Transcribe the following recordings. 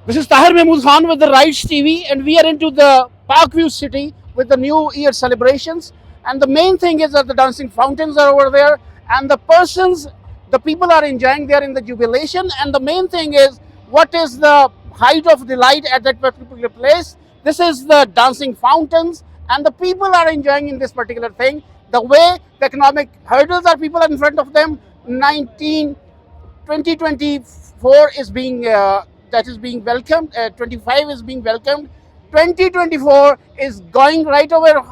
This is Tahir Mahmood Khan with the Rights TV, and we are into the Parkview city with the New Year celebrations. And the main thing is that the dancing fountains are over there, and the people are enjoying. They are in the jubilation. And the main thing is, what is the height of delight at that particular place? This is the dancing fountains, and the people are enjoying in this particular thing. The way the economic hurdles are, people are in front of them. 2024 is being that is being welcomed. 25 is being welcomed. 2024 is going right over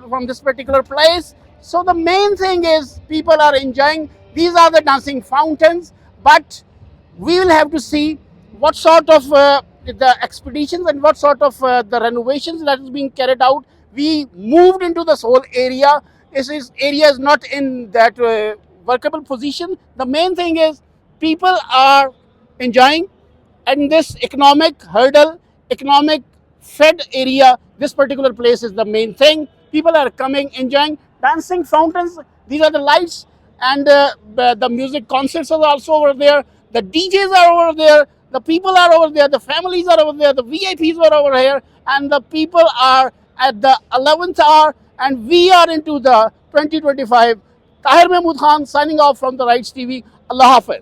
from this particular place. So the main thing is people are enjoying. These are the dancing fountains, but we will have to see what sort of the expeditions and what sort of the renovations that is being carried out. We moved into this whole area. This area is not in that workable position. The main thing is people are enjoying, and this economic hurdle, economic fed area, this particular place is the main thing. People are coming, enjoying dancing fountains. These are the lights, and the music concerts are also over there. The DJs are over there. The people are over there. The families are over there. The VIPs are over here, and the people are at the 11th hour. And we are into the 2025. Tahir Mahmood Khan signing off from the Rights TV. Allah Hafiz.